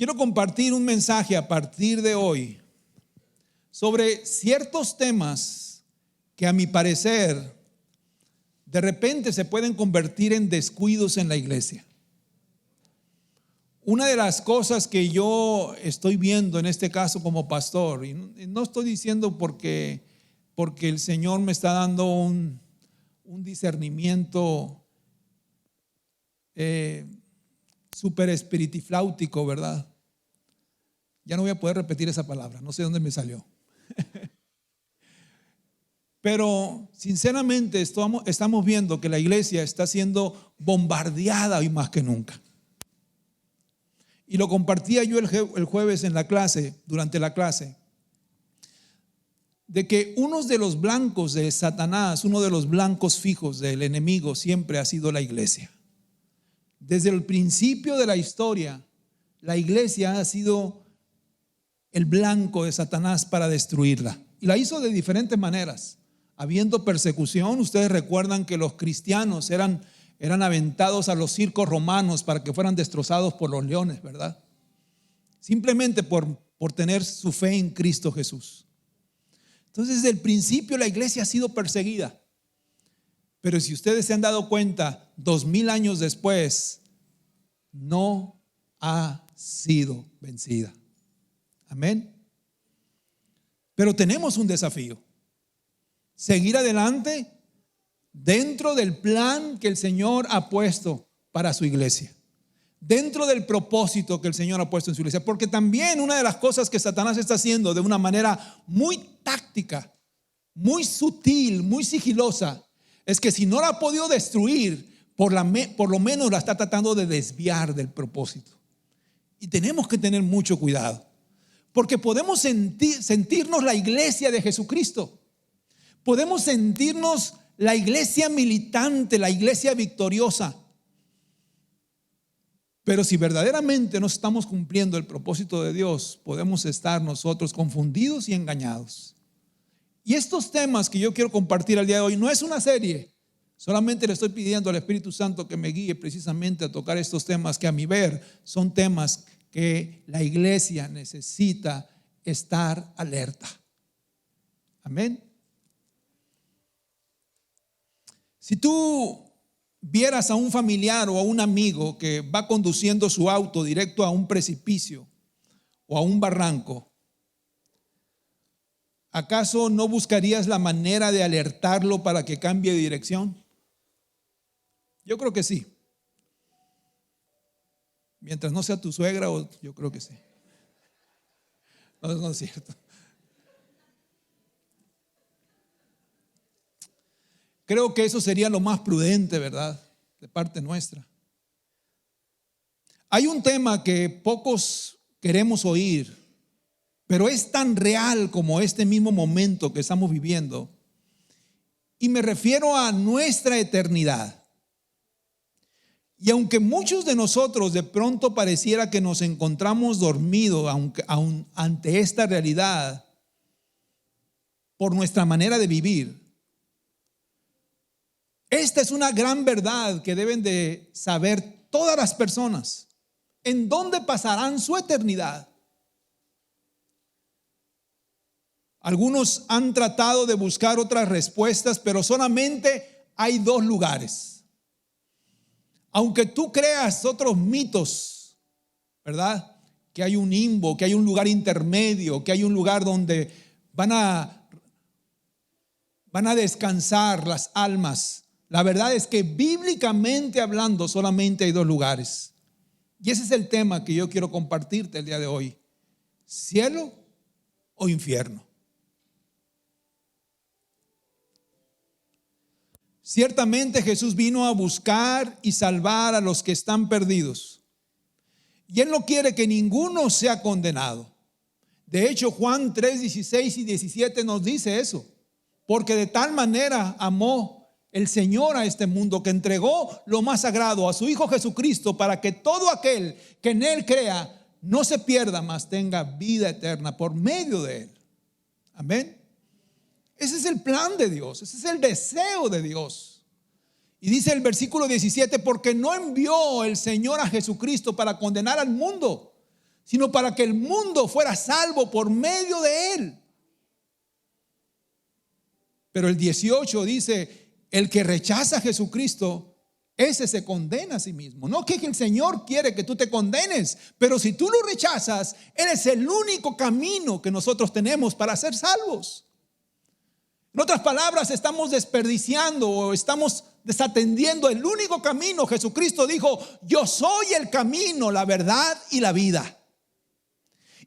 Quiero compartir un mensaje a partir de hoy sobre ciertos temas que a mi parecer de repente se pueden convertir en descuidos en la iglesia. Una de las cosas que yo estoy viendo en este caso como pastor, y no estoy diciendo porque el Señor me está dando un discernimiento súper espiritifláutico, ¿verdad? Ya no voy a poder repetir esa palabra, no sé dónde me salió. Pero sinceramente estamos viendo que la iglesia está siendo bombardeada hoy más que nunca. Y lo compartía yo el jueves en la clase, durante la clase, de que uno de los blancos de Satanás, uno de los blancos fijos del enemigo siempre ha sido la iglesia. Desde el principio de la historia, la iglesia ha sido el blanco de Satanás para destruirla. Y la hizo de diferentes maneras. Habiendo persecución, ustedes recuerdan que los cristianos eran aventados a los circos romanos para que fueran destrozados por los leones, ¿verdad? Simplemente por tener su fe en Cristo Jesús. Entonces, desde el principio la iglesia ha sido perseguida. Pero si ustedes se han dado cuenta, 2000 años después, no ha sido vencida. Amén. Pero tenemos un desafío: seguir adelante dentro del plan que el Señor ha puesto para su iglesia, dentro del propósito que el Señor ha puesto en su iglesia. Porque también una de las cosas que Satanás está haciendo de una manera muy táctica, muy sutil, muy sigilosa, es que si no la ha podido destruir, por lo menos la está tratando de desviar del propósito. Y tenemos que tener mucho cuidado, porque podemos sentirnos la iglesia de Jesucristo. Podemos sentirnos la iglesia militante, la iglesia victoriosa. Pero si verdaderamente no estamos cumpliendo el propósito de Dios, podemos estar nosotros confundidos y engañados. Y estos temas que yo quiero compartir al día de hoy no es una serie. Solamente le estoy pidiendo al Espíritu Santo que me guíe precisamente a tocar estos temas que a mi ver son temas que la iglesia necesita estar alerta. Amén. Si tú vieras a un familiar o a un amigo que va conduciendo su auto directo a un precipicio o a un barranco, ¿acaso no buscarías la manera de alertarlo para que cambie de dirección? Yo creo que sí. Mientras no sea tu suegra, yo creo que sí. No es cierto. Creo que eso sería lo más prudente, ¿verdad? De parte nuestra. Hay un tema que pocos queremos oír, pero es tan real como este mismo momento que estamos viviendo. Y me refiero a nuestra eternidad. Y aunque muchos de nosotros de pronto pareciera que nos encontramos dormidos ante esta realidad por nuestra manera de vivir, esta es una gran verdad que deben de saber todas las personas. ¿En dónde pasarán su eternidad? Algunos han tratado de buscar otras respuestas, pero solamente hay dos lugares. Aunque tú creas otros mitos, ¿verdad? Que hay un limbo, que hay un lugar intermedio, que hay un lugar donde van a descansar las almas. La verdad es que bíblicamente hablando solamente hay dos lugares. Y ese es el tema que yo quiero compartirte el día de hoy: cielo o infierno. Ciertamente Jesús vino a buscar y salvar a los que están perdidos. Y Él no quiere que ninguno sea condenado. De hecho, Juan 3:16 y 17 nos dice eso. Porque de tal manera amó el Señor a este mundo, que entregó lo más sagrado, a su Hijo Jesucristo, para que todo aquel que en Él crea no se pierda, mas tenga vida eterna por medio de Él. Amén. Ese es el plan de Dios, ese es el deseo de Dios. Y dice el versículo 17: porque no envió el Señor a Jesucristo para condenar al mundo, sino para que el mundo fuera salvo por medio de él. Pero el 18 dice, el que rechaza a Jesucristo, ese se condena a sí mismo. No que el Señor quiere que tú te condenes, pero si tú lo rechazas, Él es el único camino que nosotros tenemos para ser salvos. En otras palabras, estamos desperdiciando o estamos desatendiendo el único camino. Jesucristo dijo, yo soy el camino, la verdad y la vida.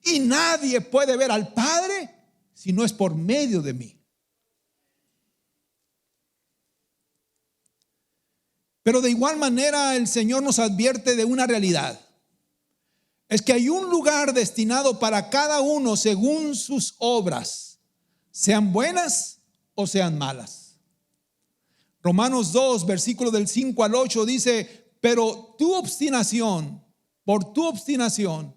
Y nadie puede ver al Padre si no es por medio de mí. Pero de igual manera el Señor nos advierte de una realidad. Es que hay un lugar destinado para cada uno según sus obras, sean buenas o sean malas. Romanos 2, versículo del 5 al 8 dice, pero tu obstinación, por tu obstinación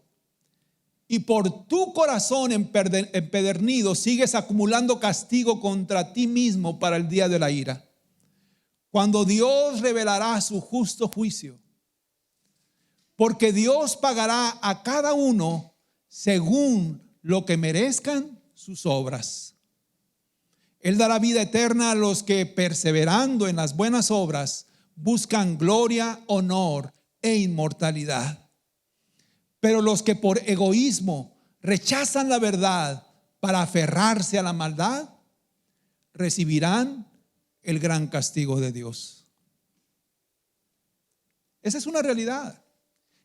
y por tu corazón empedernido, sigues acumulando castigo contra ti mismo para el día de la ira, cuando Dios revelará su justo juicio. Porque Dios pagará a cada uno según lo que merezcan sus obras. Él dará vida eterna a los que, perseverando en las buenas obras, buscan gloria, honor e inmortalidad. Pero los que por egoísmo rechazan la verdad para aferrarse a la maldad, recibirán el gran castigo de Dios. Esa es una realidad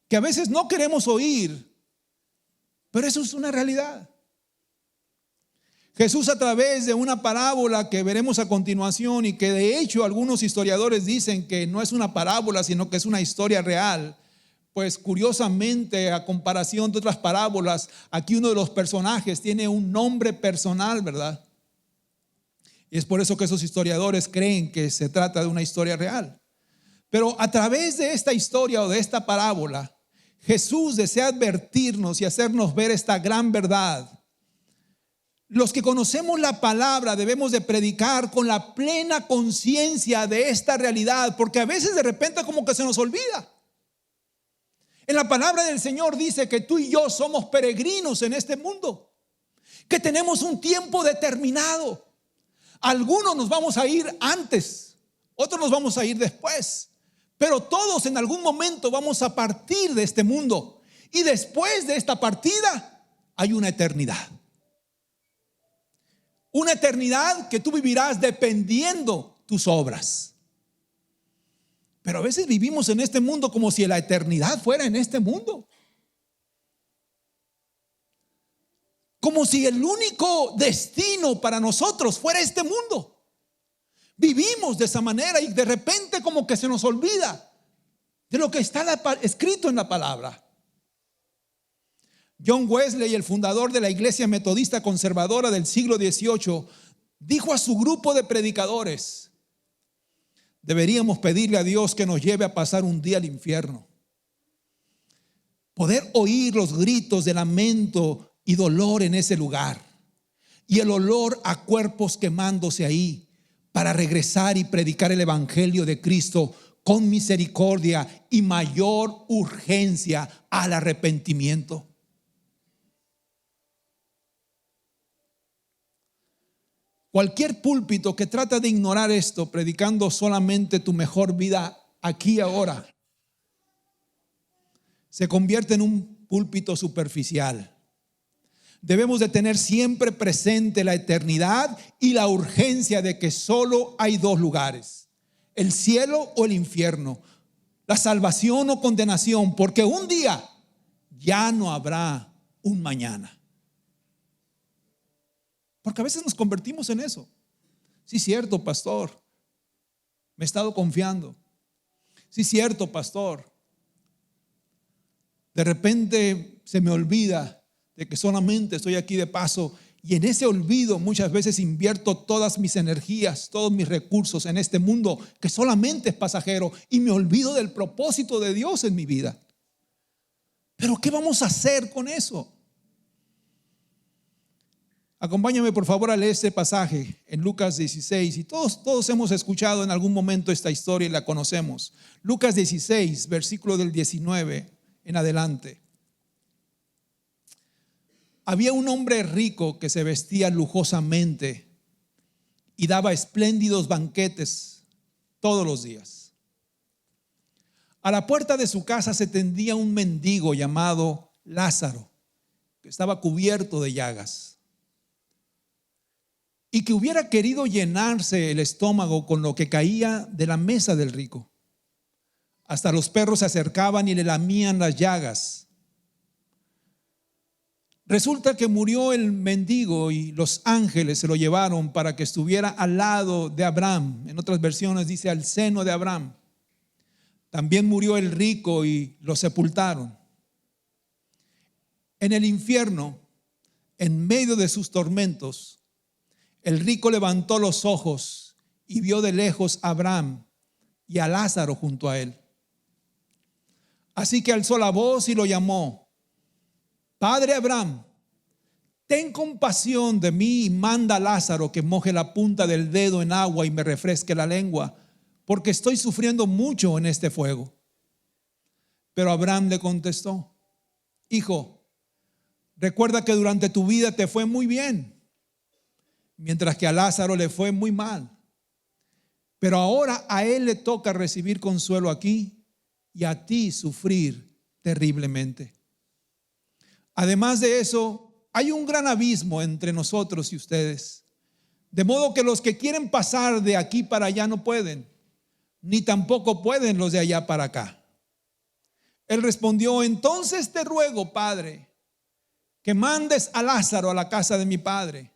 que a veces no queremos oír, pero eso es una realidad. Jesús, a través de una parábola que veremos a continuación, y que de hecho algunos historiadores dicen que no es una parábola sino que es una historia real, pues curiosamente, a comparación de otras parábolas, aquí uno de los personajes tiene un nombre personal, ¿verdad? Y es por eso que esos historiadores creen que se trata de una historia real. Pero a través de esta historia o de esta parábola, Jesús desea advertirnos y hacernos ver esta gran verdad. Los que conocemos la palabra debemos de predicar con la plena conciencia de esta realidad, porque a veces de repente como que se nos olvida. En la palabra del Señor dice que tú y yo somos peregrinos en este mundo, que tenemos un tiempo determinado. Algunos nos vamos a ir antes, otros nos vamos a ir después, pero todos en algún momento vamos a partir de este mundo, y después de esta partida hay una eternidad. Una eternidad que tú vivirás dependiendo tus obras. Pero a veces vivimos en este mundo como si la eternidad fuera en este mundo. Como si el único destino para nosotros fuera este mundo. Vivimos de esa manera y de repente como que se nos olvida de lo que está escrito en la palabra. John Wesley, el fundador de la Iglesia Metodista Conservadora del siglo XVIII, dijo a su grupo de predicadores: deberíamos pedirle a Dios que nos lleve a pasar un día al infierno, poder oír los gritos de lamento y dolor en ese lugar, y el olor a cuerpos quemándose ahí, para regresar y predicar el evangelio de Cristo con misericordia y mayor urgencia al arrepentimiento. Cualquier púlpito que trata de ignorar esto, predicando solamente tu mejor vida aquí y ahora, se convierte en un púlpito superficial. Debemos de tener siempre presente la eternidad y la urgencia de que solo hay dos lugares: el cielo o el infierno, la salvación o condenación, porque un día ya no habrá un mañana. Porque a veces nos convertimos en eso. Sí, cierto, pastor, me he estado confiando. Sí, cierto, pastor, de repente se me olvida de que solamente estoy aquí de paso, y en ese olvido muchas veces invierto todas mis energías, todos mis recursos en este mundo que solamente es pasajero, y me olvido del propósito de Dios en mi vida. Pero ¿qué vamos a hacer con eso? Acompáñame por favor a leer este pasaje en Lucas 16, y todos hemos escuchado en algún momento esta historia y la conocemos. Lucas 16, versículo del 19 en adelante. Había un hombre rico que se vestía lujosamente y daba espléndidos banquetes todos los días. A la puerta de su casa se tendía un mendigo llamado Lázaro, que estaba cubierto de llagas, y que hubiera querido llenarse el estómago con lo que caía de la mesa del rico. Hasta los perros se acercaban y le lamían las llagas. Resulta que murió el mendigo y los ángeles se lo llevaron para que estuviera al lado de Abraham. En otras versiones dice al seno de Abraham. También murió el rico y lo sepultaron. En el infierno, en medio de sus tormentos, el rico levantó los ojos y vio de lejos a Abraham y a Lázaro junto a él. Así que alzó la voz y lo llamó: Padre Abraham, ten compasión de mí y manda a Lázaro que moje la punta del dedo en agua y me refresque la lengua, porque estoy sufriendo mucho en este fuego. Pero Abraham le contestó: Hijo, recuerda que durante tu vida te fue muy bien, mientras que a Lázaro le fue muy mal. Pero ahora a él le toca recibir consuelo aquí y a ti sufrir terriblemente. Además de eso, hay un gran abismo entre nosotros y ustedes, de modo que los que quieren pasar de aquí para allá no pueden, ni tampoco pueden los de allá para acá. Él respondió: entonces te ruego, Padre, que mandes a Lázaro a la casa de mi padre,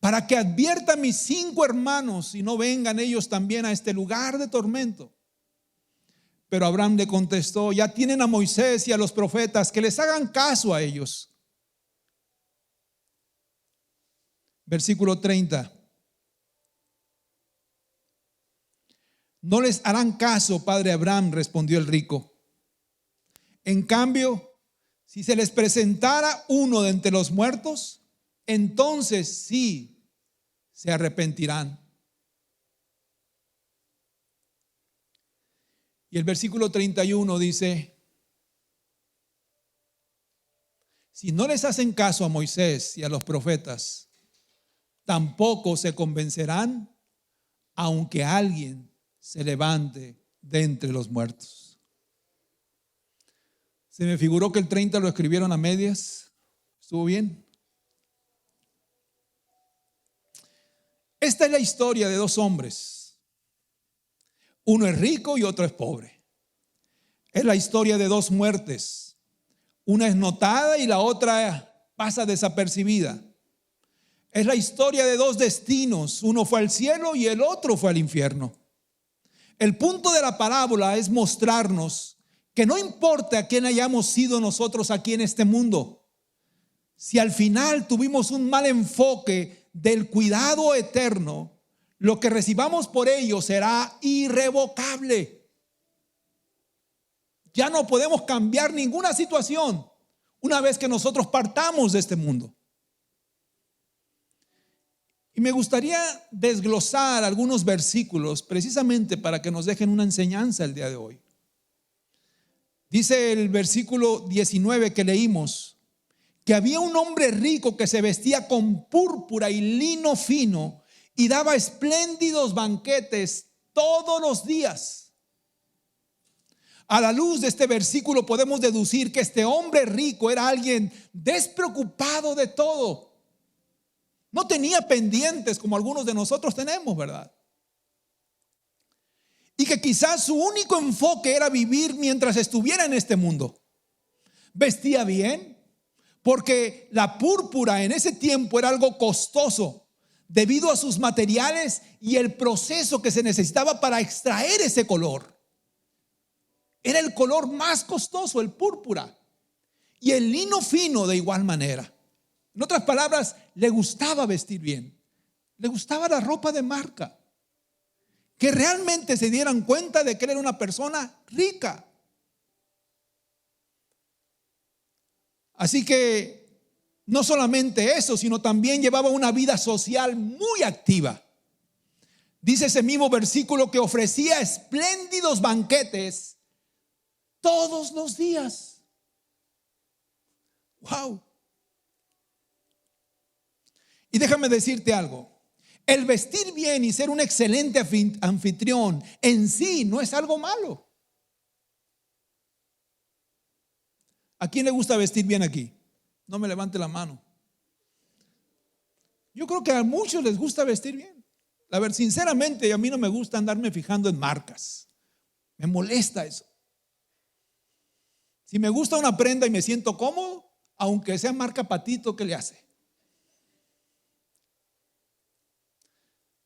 para que advierta a mis 5 hermanos y no vengan ellos también a este lugar de tormento. Pero Abraham le contestó: ya tienen a Moisés y a los profetas, que les hagan caso a ellos. Versículo 30. No les harán caso, padre Abraham, respondió el rico. En cambio, si se les presentara uno de entre los muertos, entonces sí se arrepentirán. Y el versículo 31 dice: si no les hacen caso a Moisés y a los profetas, tampoco se convencerán, aunque alguien se levante de entre los muertos. Se me figuró que el 30 lo escribieron a medias. ¿Estuvo bien? Esta es la historia de 2 hombres. Uno es rico y otro es pobre. Es la historia de 2 muertes. Una es notada y la otra pasa desapercibida. Es la historia de 2 destinos. Uno fue al cielo y el otro fue al infierno. El punto de la parábola es mostrarnos que no importa quién hayamos sido nosotros aquí en este mundo, si al final tuvimos un mal enfoque del cuidado eterno, lo que recibamos por ello será irrevocable. Ya no podemos cambiar ninguna situación una vez que nosotros partamos de este mundo. Y me gustaría desglosar algunos versículos precisamente para que nos dejen una enseñanza el día de hoy. Dice el versículo 19 que leímos, que había un hombre rico que se vestía con púrpura y lino fino y daba espléndidos banquetes todos los días. A la luz de este versículo podemos deducir que este hombre rico era alguien despreocupado de todo. No tenía pendientes como algunos de nosotros tenemos, ¿verdad? Y que quizás su único enfoque era vivir mientras estuviera en este mundo. Vestía bien, porque la púrpura en ese tiempo era algo costoso debido a sus materiales y el proceso que se necesitaba para extraer ese color. Era el color más costoso, el púrpura, y el lino fino de igual manera. En otras palabras, le gustaba vestir bien, le gustaba la ropa de marca, que realmente se dieran cuenta de que él era una persona rica. Así que no solamente eso, sino también llevaba una vida social muy activa. Dice ese mismo versículo que ofrecía espléndidos banquetes todos los días. Wow. Y déjame decirte algo. El vestir bien y ser un excelente anfitrión en sí no es algo malo. ¿A quién le gusta vestir bien aquí? No me levante la mano. Yo creo que a muchos les gusta vestir bien. A ver, sinceramente, a mí no me gusta andarme fijando en marcas. Me molesta eso. Si me gusta una prenda y me siento cómodo, aunque sea marca Patito, ¿qué le hace?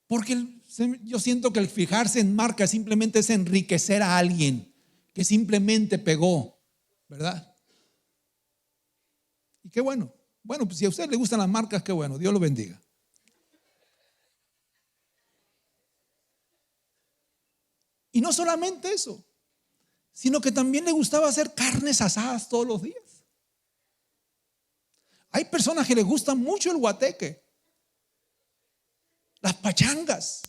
Porque yo siento que el fijarse en marcas simplemente es enriquecer a alguien que simplemente pegó, ¿verdad? Y qué bueno. Bueno, pues si a usted le gustan las marcas, qué bueno, Dios lo bendiga. Y no solamente eso, sino que también le gustaba hacer carnes asadas todos los días. Hay personas que les gusta mucho el guateque, las pachangas,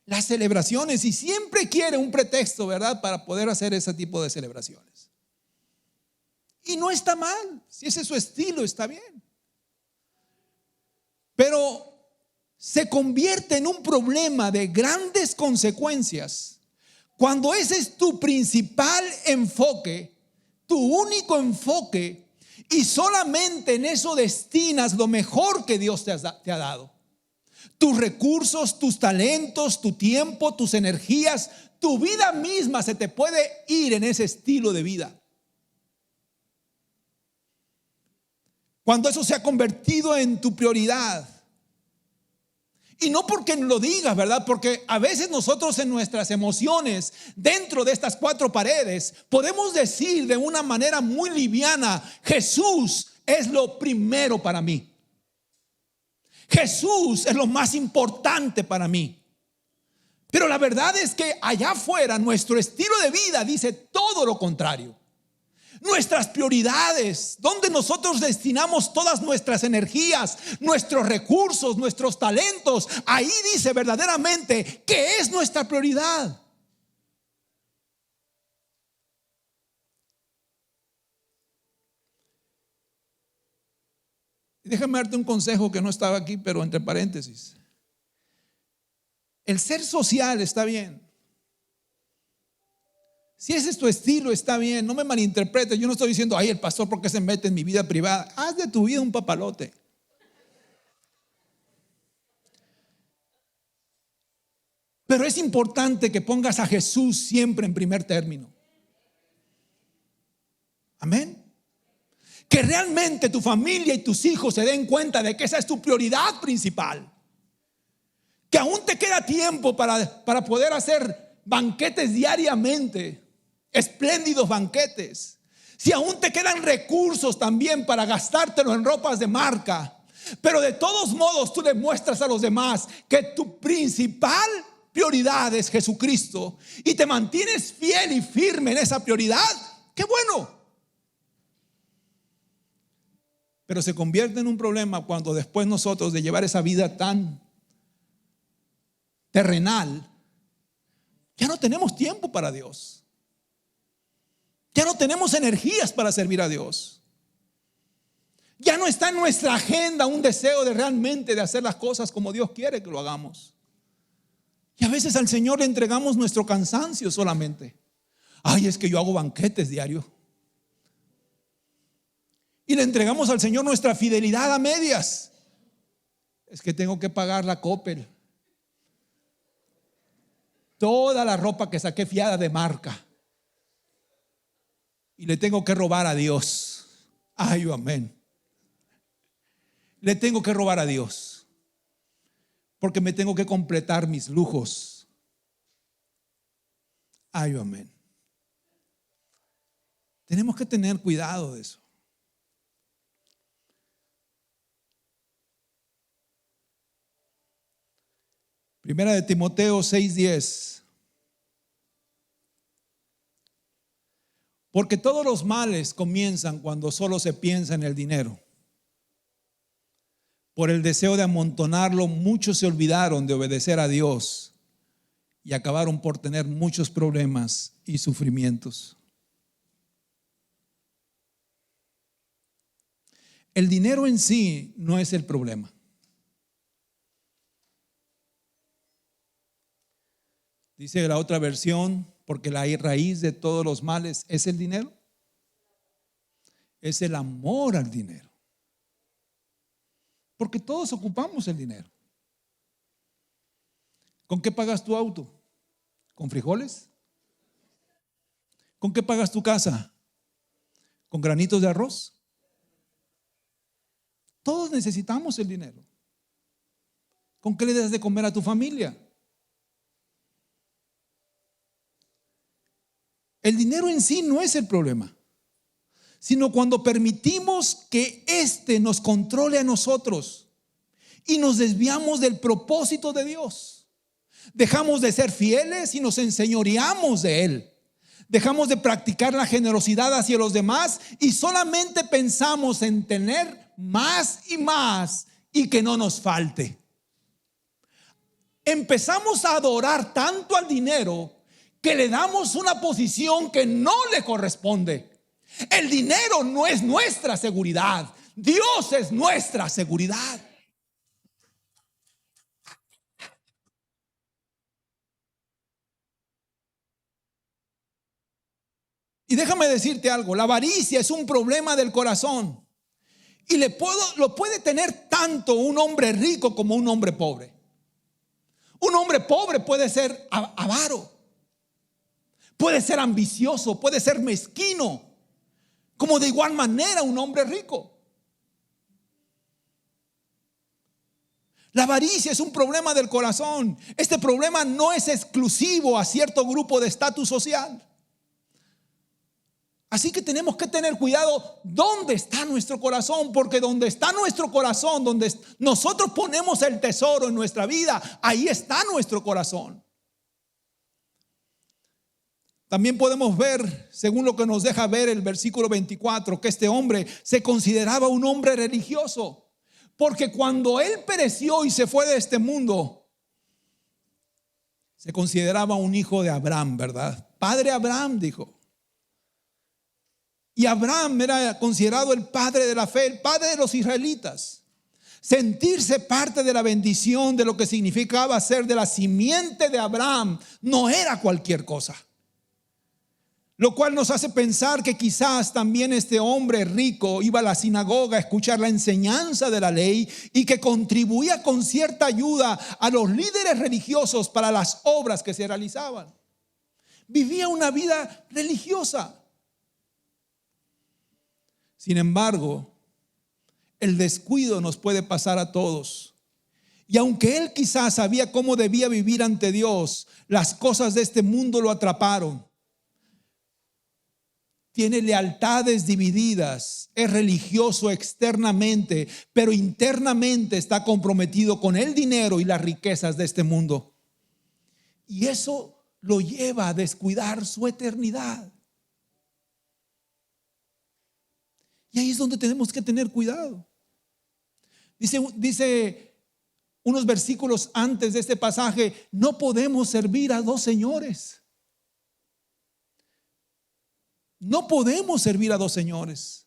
las celebraciones, y siempre quiere un pretexto, ¿verdad?, para poder hacer ese tipo de celebraciones. Y no está mal, si ese es su estilo, está bien. Pero se convierte en un problema de grandes consecuencias cuando ese es tu principal enfoque, tu único enfoque, y solamente en eso destinas lo mejor que Dios te ha dado. Tus recursos, tus talentos, tu tiempo, tus energías, tu vida misma se te puede ir en ese estilo de vida. Cuando eso se ha convertido en tu prioridad. Y no porque lo digas, ¿verdad? Porque a veces nosotros en nuestras emociones, dentro de estas cuatro paredes, podemos decir de una manera muy liviana: Jesús es lo primero para mí. Jesús es lo más importante para mí. Pero la verdad es que allá afuera nuestro estilo de vida dice todo lo contrario. Nuestras prioridades, donde nosotros destinamos todas nuestras energías, nuestros recursos, nuestros talentos, ahí dice verdaderamente que es nuestra prioridad. Déjame darte un consejo que no estaba aquí, pero entre paréntesis. El ser social está bien. Si ese es tu estilo, está bien. No me malinterpretes. Yo no estoy diciendo: ay, el pastor, ¿por qué se mete en mi vida privada? Haz de tu vida un papalote. Pero es importante que pongas a Jesús siempre en primer término. Amén. Que realmente tu familia y tus hijos se den cuenta de que esa es tu prioridad principal. Que aún te queda tiempo para poder hacer banquetes diariamente, espléndidos banquetes. Si aún te quedan recursos también para gastártelo en ropas de marca. Pero de todos modos tú le muestras a los demás que tu principal prioridad es Jesucristo y te mantienes fiel y firme en esa prioridad. ¡Qué bueno! Pero se convierte en un problema cuando después nosotros, de llevar esa vida tan terrenal, ya no tenemos tiempo para Dios. Ya no tenemos energías para servir a Dios. Ya no está en nuestra agenda un deseo de realmente de hacer las cosas como Dios quiere que lo hagamos. Y a veces al Señor le entregamos nuestro cansancio solamente. Ay, es que yo hago banquetes diarios. Y le entregamos al Señor nuestra fidelidad a medias. Es que tengo que pagar la Coppel. Toda la ropa que saqué fiada de marca. Y le tengo que robar a Dios. Ay, amén. Le tengo que robar a Dios. Porque me tengo que completar mis lujos. Ay, amén. Tenemos que tener cuidado de eso. Primera de Timoteo 6:10. Porque todos los males comienzan cuando solo se piensa en el dinero. Por el deseo de amontonarlo, muchos se olvidaron de obedecer a Dios y acabaron por tener muchos problemas y sufrimientos. El dinero en sí no es el problema. Dice la otra versión, porque la raíz de todos los males es el dinero. Es el amor al dinero. Porque todos ocupamos el dinero. ¿Con qué pagas tu auto? ¿Con frijoles? ¿Con qué pagas tu casa? ¿Con granitos de arroz? Todos necesitamos el dinero. ¿Con qué le das de comer a tu familia? El dinero en sí no es el problema, sino cuando permitimos que éste nos controle a nosotros y nos desviamos del propósito de Dios. Dejamos de ser fieles y nos enseñoreamos de Él. Dejamos de practicar la generosidad hacia los demás y solamente pensamos en tener más y más y que no nos falte. Empezamos a adorar tanto al dinero que le damos una posición que no le corresponde. El dinero no es nuestra seguridad, Dios es nuestra seguridad. Y déjame decirte algo, la avaricia es un problema del corazón y lo puede tener tanto un hombre rico como un hombre pobre. Un hombre pobre puede ser avaro, puede ser ambicioso, puede ser mezquino, como de igual manera un hombre rico. La avaricia es un problema del corazón. Este problema no es exclusivo a cierto grupo de estatus social. Así que tenemos que tener cuidado dónde está nuestro corazón, porque donde está nuestro corazón, donde nosotros ponemos el tesoro en nuestra vida, ahí está nuestro corazón. También podemos ver, según lo que nos deja ver el versículo 24, que este hombre se consideraba un hombre religioso, porque cuando él pereció y se fue de este mundo, se consideraba un hijo de Abraham, ¿verdad? Padre Abraham, dijo. Y Abraham era considerado el padre de la fe, el padre de los israelitas. Sentirse parte de la bendición de lo que significaba ser de la simiente de Abraham no era cualquier cosa. Lo cual nos hace pensar que quizás también este hombre rico iba a la sinagoga a escuchar la enseñanza de la ley y que contribuía con cierta ayuda a los líderes religiosos para las obras que se realizaban. Vivía una vida religiosa. Sin embargo, el descuido nos puede pasar a todos. Y aunque él quizás sabía cómo debía vivir ante Dios, las cosas de este mundo lo atraparon. Tiene lealtades divididas, es religioso externamente, pero internamente está comprometido con el dinero y las riquezas de este mundo. Y eso lo lleva a descuidar su eternidad. Y ahí es donde tenemos que tener cuidado. Dice unos versículos antes de este pasaje, no podemos servir a dos señores. No podemos servir a dos señores,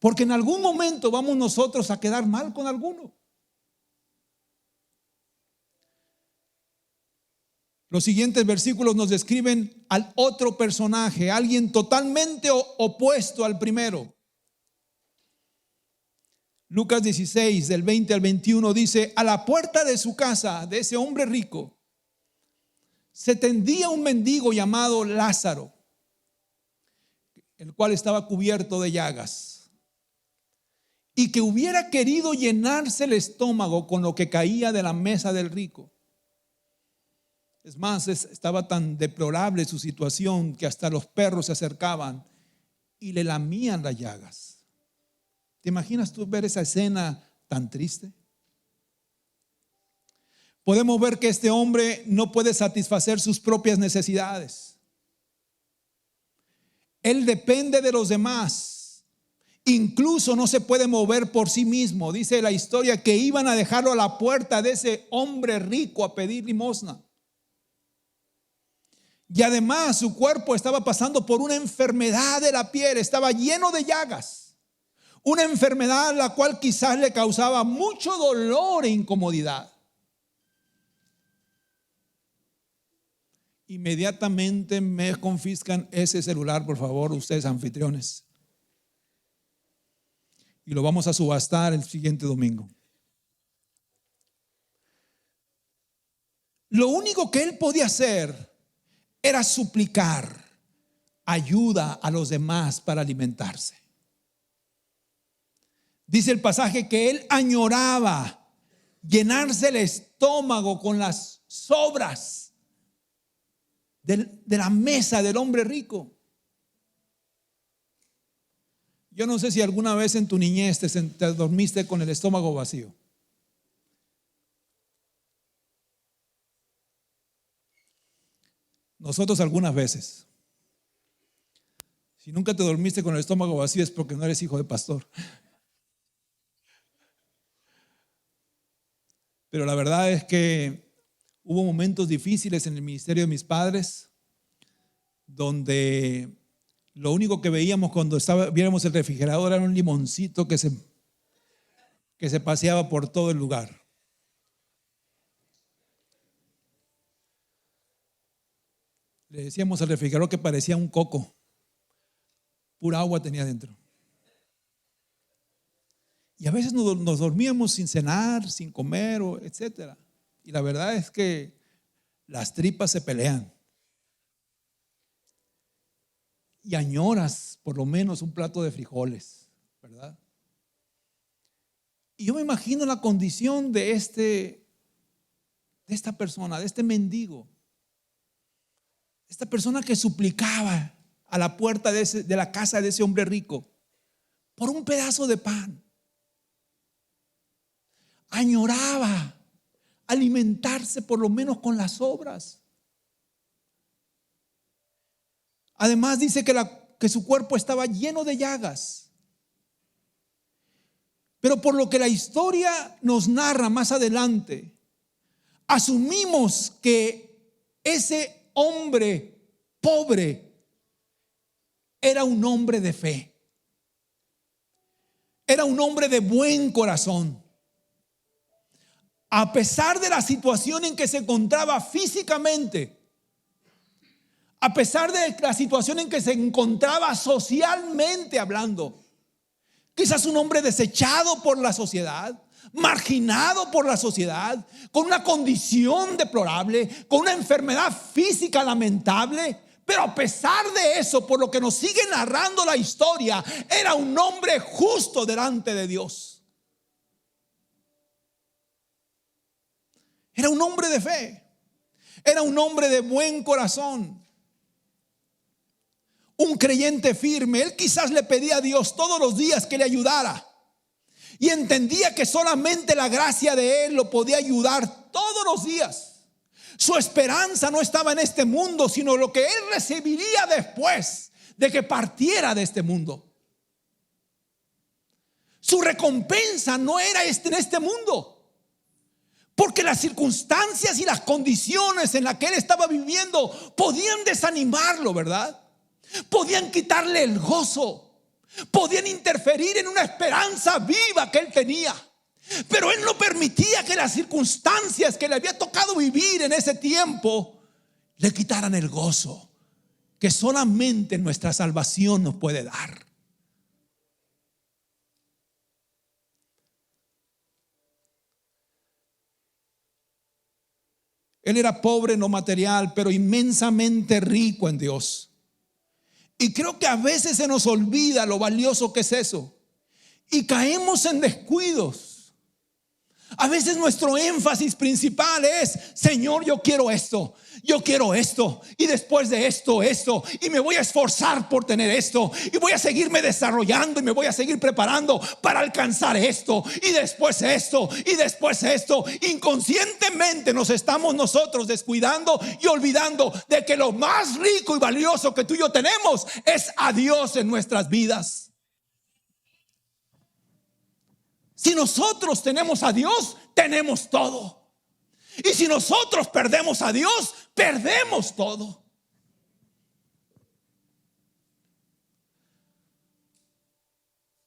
porque en algún momento vamos nosotros a quedar mal con alguno. Los siguientes versículos nos describen al otro personaje, alguien totalmente opuesto al primero. Lucas 16, del 20 al 21 dice: a la puerta de su casa, de ese hombre rico, se tendía un mendigo llamado Lázaro, el cual estaba cubierto de llagas, y que hubiera querido llenarse el estómago con lo que caía de la mesa del rico. Es más, estaba tan deplorable su situación que hasta los perros se acercaban y le lamían las llagas. ¿Te imaginas tú ver esa escena tan triste? Podemos ver que este hombre no puede satisfacer sus propias necesidades. Él depende de los demás. Incluso no se puede mover por sí mismo. Dice la historia que iban a dejarlo a la puerta de ese hombre rico a pedir limosna. Y además su cuerpo estaba pasando por una enfermedad de la piel. Estaba lleno de llagas. Una enfermedad la cual quizás le causaba mucho dolor e incomodidad. inmediatamente me confiscan ese celular, por favor, ustedes anfitriones. Y lo vamos a subastar el siguiente domingo. Lo único que él podía hacer era suplicar ayuda a los demás para alimentarse. Dice el pasaje que él añoraba llenarse el estómago con las sobras de la mesa del hombre rico. Yo no sé si alguna vez en tu niñez te dormiste con el estómago vacío. Nosotros algunas veces. Si nunca te dormiste con el estómago vacío es porque no eres hijo de pastor. Pero la verdad es que hubo momentos difíciles en el ministerio de mis padres donde lo único que veíamos cuando viéramos el refrigerador era un limoncito que se paseaba por todo el lugar. Le decíamos al refrigerador que parecía un coco. Pura agua tenía dentro. Y a veces nos dormíamos sin cenar, sin comer, etcétera. Y la verdad es que las tripas se pelean. Y añoras por lo menos un plato de frijoles, ¿verdad? Y yo me imagino la condición de esta persona, de este mendigo. Esta persona que suplicaba a la puerta de la casa de ese hombre rico por un pedazo de pan. Añoraba alimentarse por lo menos con las sobras. Además dice que su cuerpo estaba lleno de llagas. Pero por lo que la historia nos narra más adelante, asumimos que ese hombre pobre era un hombre de fe. Era un hombre de buen corazón. A pesar de la situación en que se encontraba físicamente, a pesar de la situación en que se encontraba socialmente hablando, quizás un hombre desechado por la sociedad, marginado por la sociedad, con una condición deplorable, con una enfermedad física lamentable, pero a pesar de eso, por lo que nos sigue narrando la historia, era un hombre justo delante de Dios. Era un hombre de fe. Era un hombre de buen corazón. Un creyente firme. Él quizás le pedía a Dios todos los días que le ayudara. Y entendía que solamente la gracia de Él lo podía ayudar todos los días. Su esperanza no estaba en este mundo, sino lo que Él recibiría después de que partiera de este mundo. Su recompensa no era en este mundo. Porque las circunstancias y las condiciones en las que él estaba viviendo podían desanimarlo, ¿verdad? Podían quitarle el gozo. Podían interferir en una esperanza viva que él tenía. Pero él no permitía que las circunstancias que le había tocado vivir en ese tiempo le quitaran el gozo que solamente nuestra salvación nos puede dar. Él era pobre en lo material, pero inmensamente rico en Dios. Y creo que a veces se nos olvida lo valioso que es eso. Y caemos en descuidos. A veces nuestro énfasis principal es: Señor, yo quiero esto, y después de esto, y me voy a esforzar por tener esto, y voy a seguirme desarrollando, y me voy a seguir preparando para alcanzar esto, y después esto, y después esto. Inconscientemente nos estamos nosotros descuidando y olvidando de que lo más rico y valioso que tú y yo tenemos es a Dios en nuestras vidas. Si nosotros tenemos a Dios, tenemos todo. Y si nosotros perdemos a Dios, perdemos todo.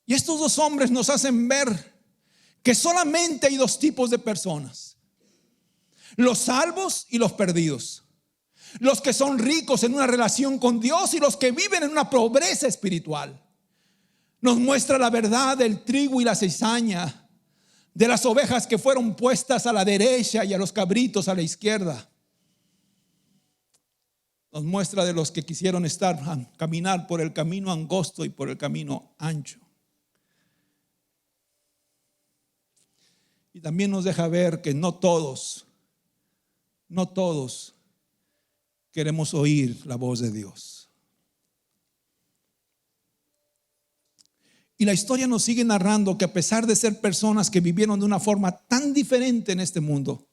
Y estos dos hombres nos hacen ver que solamente hay dos tipos de personas: los salvos y los perdidos. los que son ricos en una relación con Dios y los que viven en una pobreza espiritual. Nos muestra la verdad del trigo y la cizaña, de las ovejas que fueron puestas a la derecha y a los cabritos a la izquierda. Nos muestra de los que quisieron caminar por el camino angosto y por el camino ancho. Y también nos deja ver que no todos queremos oír la voz de Dios. Y la historia nos sigue narrando que a pesar de ser personas que vivieron de una forma tan diferente en este mundo,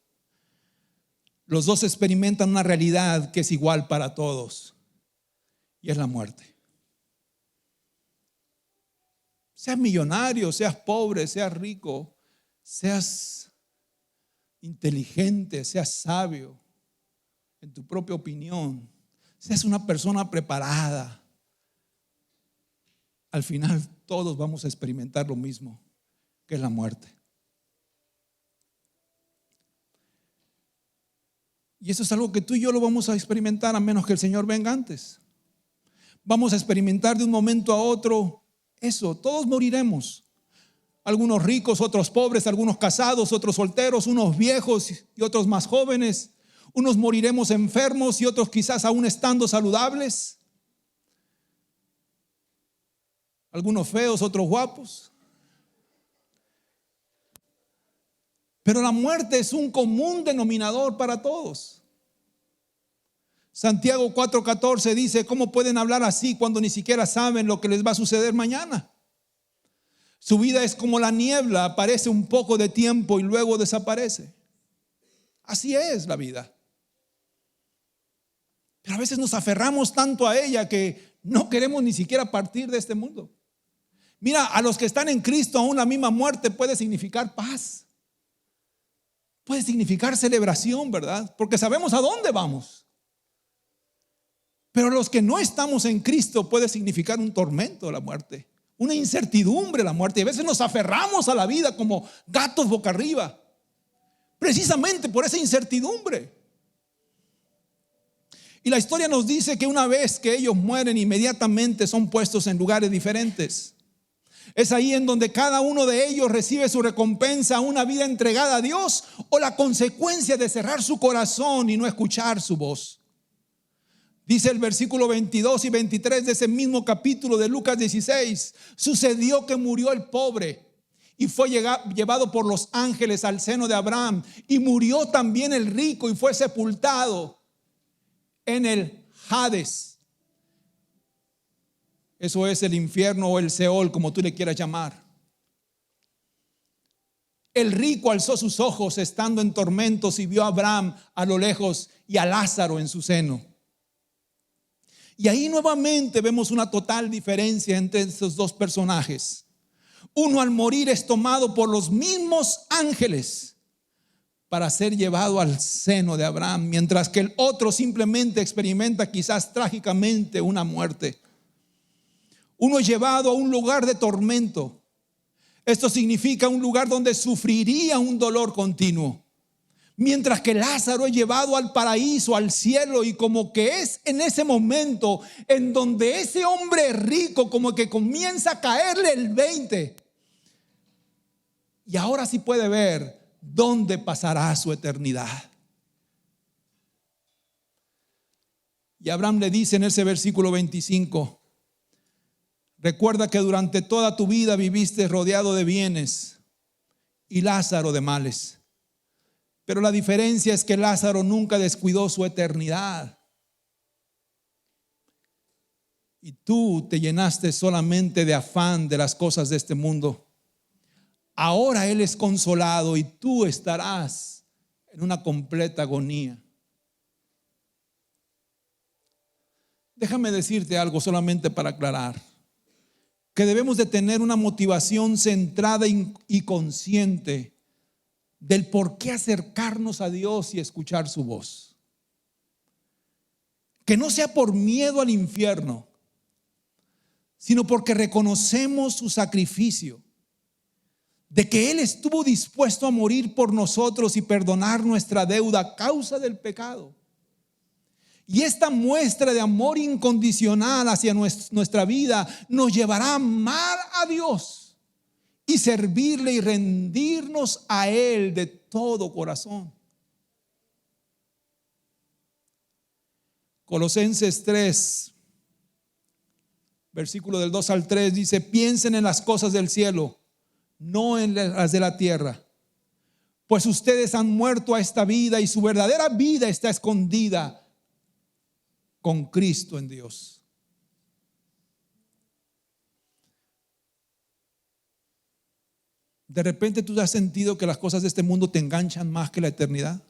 los dos experimentan una realidad que es igual para todos, y es la muerte. Seas millonario, seas pobre, seas rico, seas inteligente, seas sabio en tu propia opinión, seas una persona preparada, al final todos vamos a experimentar lo mismo, que es la muerte. Y eso es algo que tú y yo lo vamos a experimentar a menos que el Señor venga antes. Vamos a experimentar de un momento a otro eso, todos moriremos. Algunos ricos, otros pobres, algunos casados, otros solteros, unos viejos y otros más jóvenes. Unos moriremos enfermos y otros quizás aún estando saludables. Algunos feos, otros guapos. Pero la muerte es un común denominador para todos. Santiago 4:14 dice: ¿cómo pueden hablar así cuando ni siquiera saben lo que les va a suceder mañana? Su vida es como la niebla, aparece un poco de tiempo y luego desaparece. Así es la vida. Pero a veces nos aferramos tanto a ella que no queremos ni siquiera partir de este mundo. Mira, a los que están en Cristo, aún la misma muerte puede significar paz. Puede significar celebración, ¿verdad? Porque sabemos a dónde vamos. Pero los que no estamos en Cristo puede significar un tormento la muerte, una incertidumbre la muerte. Y a veces nos aferramos a la vida como gatos boca arriba, precisamente por esa incertidumbre. Y la historia nos dice que una vez que ellos mueren, inmediatamente son puestos en lugares diferentes. Es ahí en donde cada uno de ellos recibe su recompensa, una vida entregada a Dios o la consecuencia de cerrar su corazón y no escuchar su voz. Dice el versículo 22 y 23 de ese mismo capítulo de Lucas 16: sucedió que murió el pobre y fue llevado por los ángeles al seno de Abraham, y murió también el rico y fue sepultado en el Hades. Eso es el infierno o el Seol, como tú le quieras llamar. El rico alzó sus ojos estando en tormentos y vio a Abraham a lo lejos y a Lázaro en su seno. Y ahí nuevamente vemos una total diferencia entre estos dos personajes. Uno al morir es tomado por los mismos ángeles para ser llevado al seno de Abraham, mientras que el otro simplemente experimenta quizás trágicamente una muerte. Uno es llevado a un lugar de tormento. Esto significa un lugar donde sufriría un dolor continuo. Mientras que Lázaro es llevado al paraíso, al cielo, y como que es en ese momento en donde ese hombre rico como que comienza a caerle el 20. Y ahora sí puede ver dónde pasará su eternidad. Y Abraham le dice en ese versículo 25: recuerda que durante toda tu vida viviste rodeado de bienes y Lázaro de males. Pero la diferencia es que Lázaro nunca descuidó su eternidad. Y tú te llenaste solamente de afán de las cosas de este mundo. Ahora él es consolado y tú estarás en una completa agonía. Déjame decirte algo solamente para aclarar. Que debemos de tener una motivación centrada y consciente del por qué acercarnos a Dios y escuchar su voz. Que no sea por miedo al infierno, sino porque reconocemos su sacrificio, de que Él estuvo dispuesto a morir por nosotros y perdonar nuestra deuda a causa del pecado. Y esta muestra de amor incondicional hacia nuestra vida nos llevará a amar a Dios y servirle y rendirnos a Él de todo corazón. Colosenses 3, versículo del 2 al 3 dice: piensen en las cosas del cielo, no en las de la tierra, pues ustedes han muerto a esta vida y su verdadera vida está escondida con Cristo en Dios. De repente tú has sentido que las cosas de este mundo te enganchan más que la eternidad.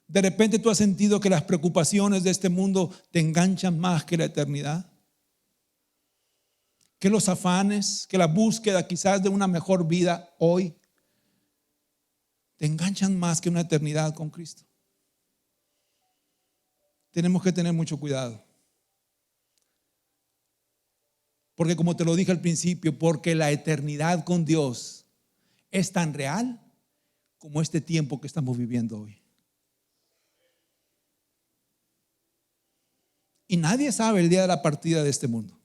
De repente tú has sentido que las preocupaciones de este mundo te enganchan más que la eternidad. Que los afanes, que la búsqueda quizás de una mejor vida hoy te enganchan más que una eternidad con Cristo. Tenemos que tener mucho cuidado. Porque como te lo dije al principio, porque la eternidad con Dios es tan real como este tiempo que estamos viviendo hoy. Y nadie sabe el día de la partida de este mundo.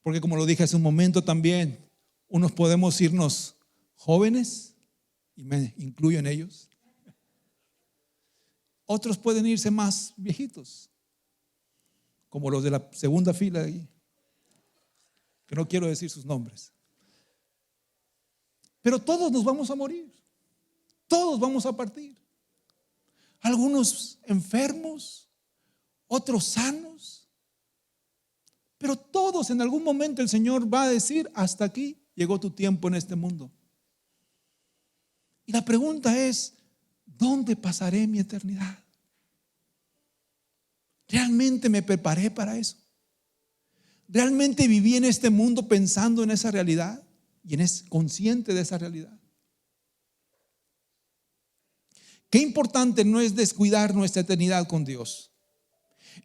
Porque como lo dije hace un momento también, unos podemos irnos jóvenes, y me incluyo en ellos. Otros pueden irse más viejitos, como los de la segunda fila ahí, que no quiero decir sus nombres. Pero todos nos vamos a morir. Todos vamos a partir. Algunos enfermos, otros sanos. Pero todos en algún momento el Señor va a decir: hasta aquí llegó tu tiempo en este mundo. Y la pregunta es: ¿dónde pasaré mi eternidad? ¿Realmente me preparé para eso? ¿Realmente viví en este mundo pensando en esa realidad y consciente de esa realidad? Qué importante no es descuidar nuestra eternidad con Dios.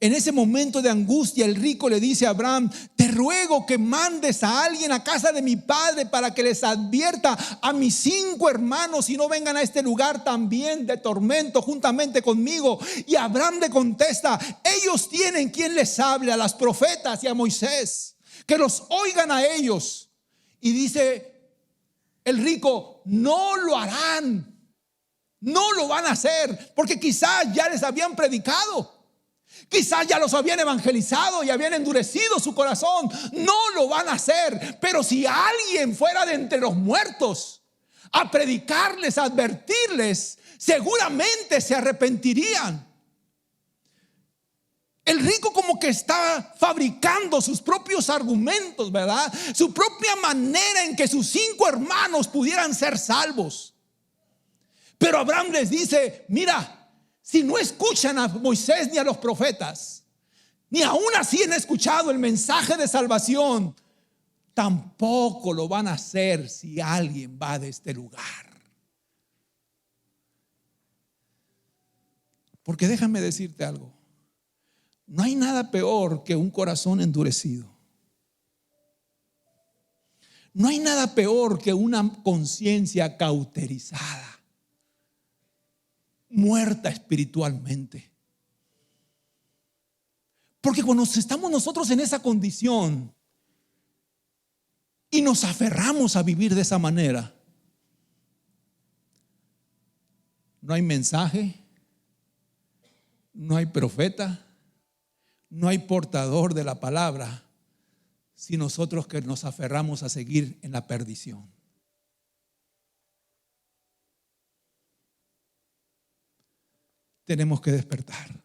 En ese momento de angustia, el rico le dice a Abraham: te ruego que mandes a alguien a casa de mi padre para que les advierta a mis 5 hermanos y no vengan a este lugar también de tormento juntamente conmigo. Y Abraham le contesta: ellos tienen quien les hable, a las profetas y a Moisés, que los oigan a ellos. Y dice el rico: no lo harán, no lo van a hacer, porque quizás ya les habían predicado. Quizás ya los habían evangelizado y habían endurecido su corazón. No lo van a hacer. Pero si alguien fuera de entre los muertos a predicarles, a advertirles, seguramente se arrepentirían. El rico como que estaba fabricando sus propios argumentos, ¿verdad? Su propia manera en que sus 5 hermanos pudieran ser salvos. Pero Abraham les dice: mira, si no escuchan a Moisés ni a los profetas, ni aún así han escuchado el mensaje de salvación, tampoco lo van a hacer si alguien va de este lugar. Porque déjame decirte algo: no hay nada peor que un corazón endurecido. No hay nada peor que una conciencia cauterizada, muerta espiritualmente. Porque cuando estamos nosotros en esa condición y nos aferramos a vivir de esa manera, no hay mensaje, no hay profeta, no hay portador de la palabra, si nosotros que nos aferramos a seguir en la perdición. Tenemos que despertar.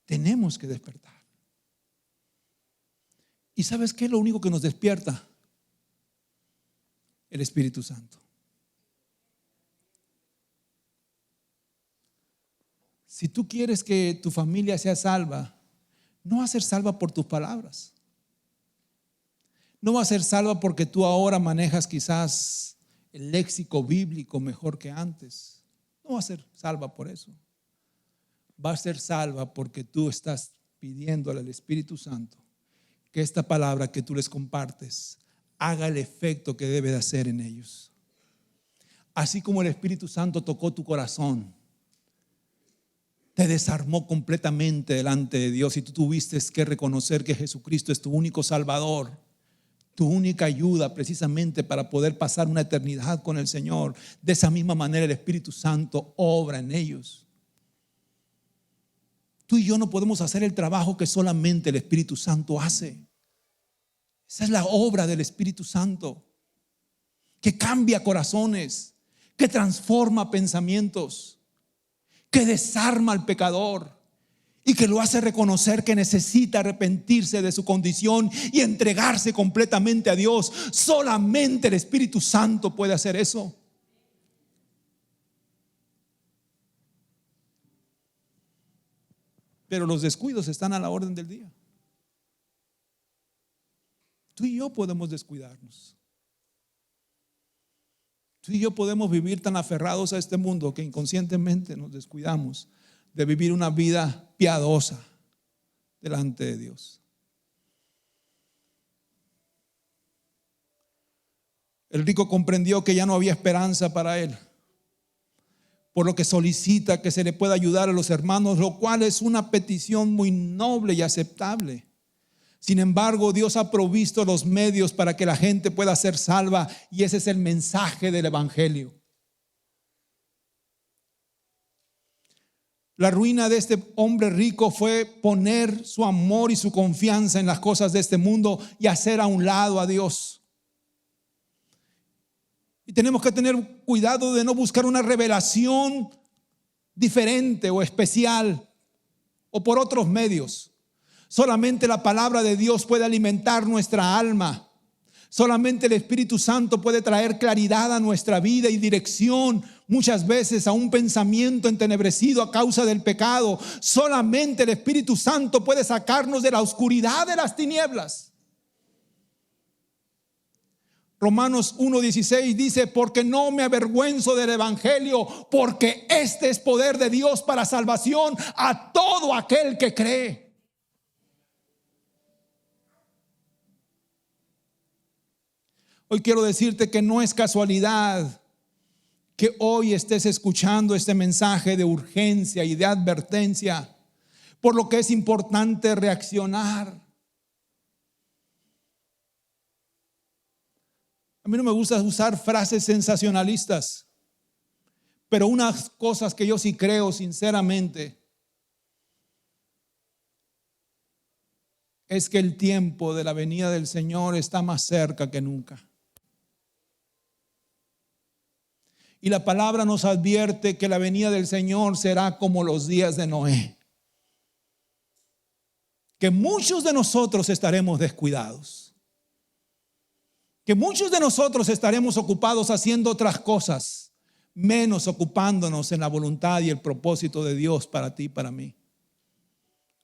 Tenemos que despertar. ¿Y sabes qué es lo único que nos despierta? El Espíritu Santo. Si tú quieres que tu familia sea salva, no va a ser salva por tus palabras. No va a ser salva porque tú ahora manejas quizás el léxico bíblico mejor que antes. No va a ser salva por eso. Va a ser salva porque tú estás pidiéndole al Espíritu Santo que esta palabra que tú les compartes haga el efecto que debe de hacer en ellos. Así como el Espíritu Santo tocó tu corazón, te desarmó completamente delante de Dios y tú tuviste que reconocer que Jesucristo es tu único Salvador, tu única ayuda precisamente para poder pasar una eternidad con el Señor. De esa misma manera el Espíritu Santo obra en ellos. Tú y yo no podemos hacer el trabajo que solamente el Espíritu Santo hace. Esa es la obra del Espíritu Santo, que cambia corazones, que transforma pensamientos, que desarma al pecador y que lo hace reconocer que necesita arrepentirse de su condición y entregarse completamente a Dios. Solamente el Espíritu Santo puede hacer eso. Pero los descuidos están a la orden del día. Tú y yo podemos descuidarnos. Tú y yo podemos vivir tan aferrados a este mundo que inconscientemente nos descuidamos de vivir una vida piadosa delante de Dios. El rico comprendió que ya no había esperanza para él, por lo que solicita que se le pueda ayudar a los hermanos, lo cual es una petición muy noble y aceptable. Sin embargo, Dios ha provisto los medios para que la gente pueda ser salva, y ese es el mensaje del Evangelio. La ruina de este hombre rico fue poner su amor y su confianza en las cosas de este mundo y hacer a un lado a Dios. Y tenemos que tener cuidado de no buscar una revelación diferente o especial o por otros medios. Solamente la palabra de Dios puede alimentar nuestra alma. Solamente el Espíritu Santo puede traer claridad a nuestra vida y dirección muchas veces a un pensamiento entenebrecido a causa del pecado. Solamente el Espíritu Santo puede sacarnos de la oscuridad de las tinieblas. Romanos 1:16 dice: porque no me avergüenzo del Evangelio, porque este es poder de Dios para salvación a todo aquel que cree. Hoy quiero decirte que no es casualidad que hoy estés escuchando este mensaje de urgencia y de advertencia, por lo que es importante reaccionar. A mí no me gusta usar frases sensacionalistas, pero unas cosas que yo sí creo sinceramente es que el tiempo de la venida del Señor está más cerca que nunca. Y la palabra nos advierte que la venida del Señor será como los días de Noé. Que muchos de nosotros estaremos descuidados. Que muchos de nosotros estaremos ocupados haciendo otras cosas, menos ocupándonos en la voluntad y el propósito de Dios para ti y para mí.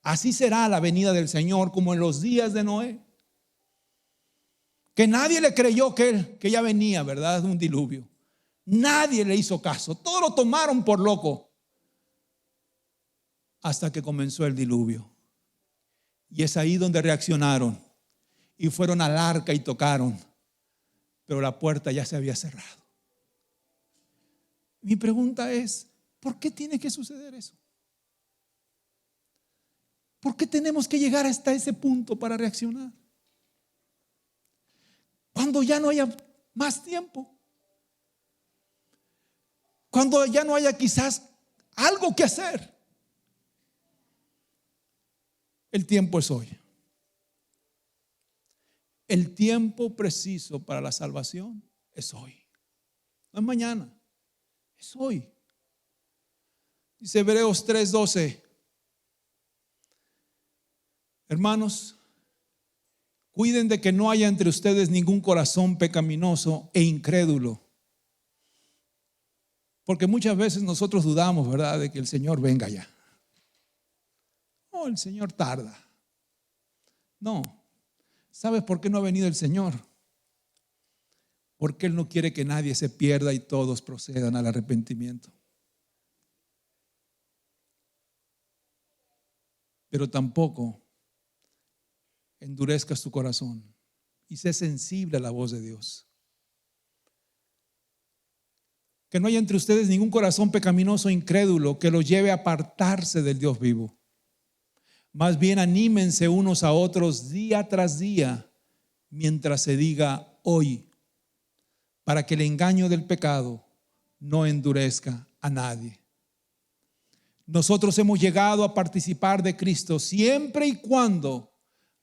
Así será la venida del Señor como en los días de Noé. Que nadie le creyó que ya venía, ¿verdad? Un diluvio. Nadie le hizo caso, todos lo tomaron por loco hasta que comenzó el diluvio. Y es ahí donde reaccionaron y fueron al arca y tocaron, pero la puerta ya se había cerrado. Mi pregunta es: ¿por qué tiene que suceder eso? ¿Por qué tenemos que llegar hasta ese punto para reaccionar? Cuando ya no haya más tiempo. Cuando ya no haya quizás algo que hacer. El tiempo es hoy. El tiempo preciso para la salvación es hoy. No es mañana, es hoy. Dice Hebreos 3:12. Hermanos, cuiden de que no haya entre ustedes ningún corazón pecaminoso e incrédulo. Porque muchas veces nosotros dudamos, ¿verdad?, de que el Señor venga ya. No, el Señor tarda. No. ¿Sabes por qué no ha venido el Señor? Porque Él no quiere que nadie se pierda y todos procedan al arrepentimiento. Pero tampoco endurezcas tu corazón y sé sensible a la voz de Dios. Que no haya entre ustedes ningún corazón pecaminoso e incrédulo que los lleve a apartarse del Dios vivo. Más bien anímense unos a otros día tras día, mientras se diga hoy, para que el engaño del pecado no endurezca a nadie. Nosotros hemos llegado a participar de Cristo siempre y cuando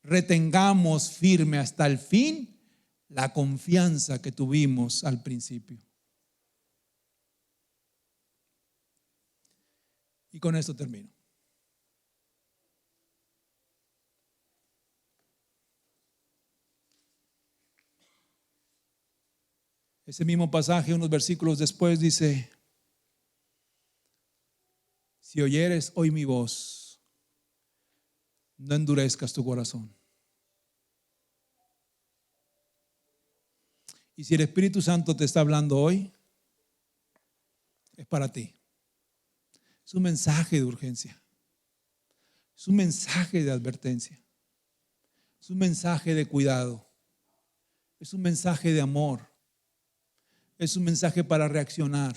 retengamos firme hasta el fin la confianza que tuvimos al principio. Y con esto termino. Ese mismo pasaje, unos versículos después, dice: si oyeres hoy mi voz, no endurezcas tu corazón. Y si el Espíritu Santo te está hablando hoy, es para ti. Es un mensaje de urgencia. Es un mensaje de advertencia. Es un mensaje de cuidado. Es un mensaje de amor. Es un mensaje para reaccionar.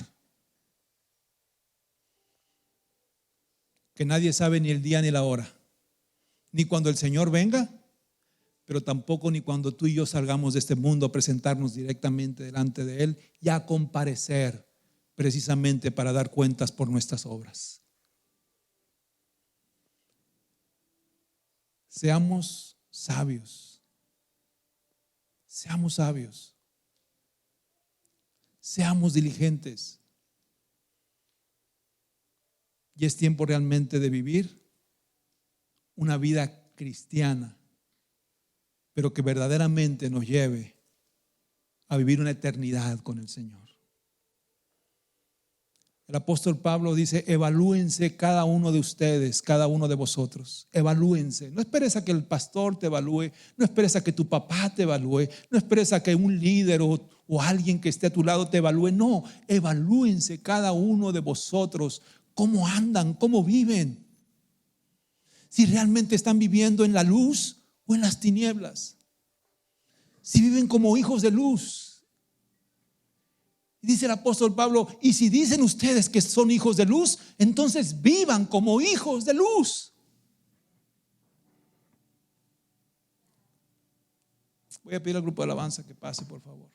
Que nadie sabe ni el día ni la hora. Ni cuando el Señor venga, pero tampoco ni cuando tú y yo salgamos de este mundo a presentarnos directamente delante de Él y a comparecer precisamente para dar cuentas por nuestras obras. Seamos sabios. Seamos sabios. Seamos diligentes. Y es tiempo realmente de vivir una vida cristiana, pero que verdaderamente nos lleve a vivir una eternidad con el Señor. El apóstol Pablo dice: evalúense cada uno de ustedes, cada uno de vosotros. Evalúense. No esperes a que el pastor te evalúe, no esperes a que tu papá te evalúe, no esperes a que un líder o alguien que esté a tu lado te evalúe. No, evalúense cada uno de vosotros. ¿Cómo andan? ¿Cómo viven? Si realmente están viviendo en la luz o en las tinieblas. Si viven como hijos de luz. Dice el apóstol Pablo: y si dicen ustedes que son hijos de luz, entonces vivan como hijos de luz. Voy a pedir al grupo de alabanza que pase, por favor.